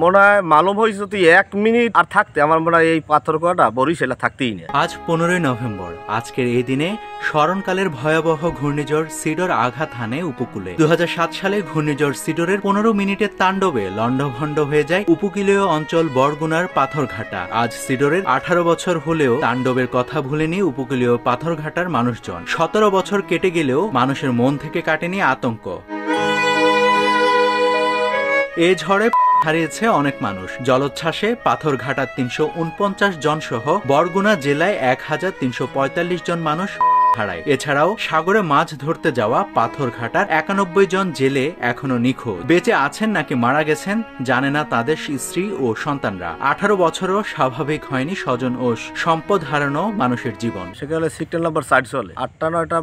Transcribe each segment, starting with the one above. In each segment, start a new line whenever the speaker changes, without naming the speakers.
মনে হয় মালুম হয়েছে যদি 1 মিনিট আর থাকতে আমার মনে হয় এই পাথর কোয়াটা বরিশালে থাকতেই না।
আজ 15ই নভেম্বর। আজকের এই দিনে স্মরণকালের ভয়াবহ ঘূর্ণিঝড় সিডর আঘাত হানে উপকূলে। 2007 সালে ঘূর্ণিঝড় সিডরের 15 মিনিটের তাণ্ডবে লণ্ডভণ্ড হয়ে যায় উপকূলীয় অঞ্চল বরগুনার পাথরঘাটা। আজ সিডরের 18 বছর হলেও তাণ্ডবের কথা ভুলেনি উপকূলীয় পাথরঘাটার মানুষজন। 17 বছর কেটে গেলেও মানুষের মন থেকে কাটেনি আতঙ্ক। এ ঝড়ে হারিয়েছে অনেক মানুষ। জলোচ্ছ্বাসে পাথরঘাটার 349 জন সহ বরগুনা জেলায় 1345 জন মানুষ হারায়। এছাড়াও সাগরে মাছ ধরতে যাওয়া পাথরঘাটার 91 জন জেলে এখনো নিখোঁজ। বেঁচে আছেন নাকি মারা গেছেন জানে না তাদের স্ত্রী ও সন্তানরা। 18 বছরও স্বাভাবিক হয়নি স্বজন ও সম্পদ হারানো মানুষের জীবন।
সেখানে সিগন্যাল নাম্বার 60 চলে 8টা-9টা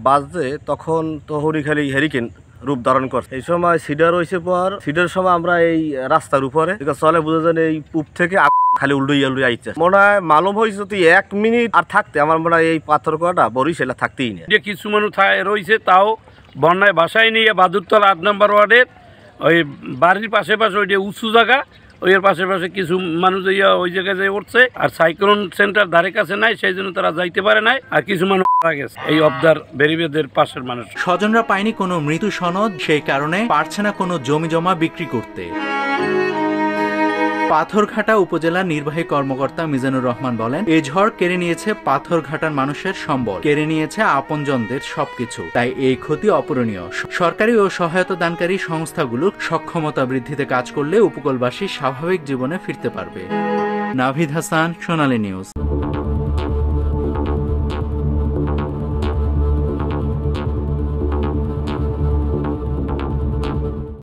বাজে, তখন তো হরিখালি হেরিকেন রূপ ধারণ করছে। এই সময় সিডার হয়েছে পর সিডার সময় আমরা এই রাস্তার উপরে চলে বুঝে যান এই পূব থেকে খালি উল্টুই আইছে। মনে হয় মালুম হয়েছে যদি 1 মিনিট আর থাকতে আমার মনে হয় এই পাথর কোয়াটা বরিশালে থাকতেই না।
যে কিছু মানুষ রয়েছে তাও বন্যায় বাসায় নিয়ে বাদুরতলা 8 নম্বর ওয়ার্ডের ওই বাড়ির পাশে ওই যে উঁচু জায়গা ওই পাশে কিছু মানুষ ওই জায়গায় যেয়ে উঠছে। আর সাইক্লোন সেন্টার ধারে কাছে নাই, সেই জন্য তারা যাইতে পারে নাই। আর কিছু মানুষ মারা গেছে এই অবদার বেরিবেদের পাশের মানুষ।
স্বজনরা পায়নি কোনো মৃত্যু সনদ, সেই কারণে পারছে না কোনো জমি জমা বিক্রি করতে। পাথরঘাটা উপজেলা নির্বাহী কর্মকর্তা মিজানুর রহমান বলেন, এই ঝড় কেড়ে নিয়েছে পাথরঘাটার মানুষের সম্বল, কেড়ে নিয়েছে আপনজনদের সবকিছু। তাই এই ক্ষতি অপূরণীয়। সরকারি ও সহায়তা দানকারী সংস্থাগুলো সক্ষমতা বৃদ্ধিতে কাজ করলে উপকূলবাসী স্বাভাবিক জীবনে ফিরতে পারবে। নাভিদ হাসান, সোনালী নিউজ।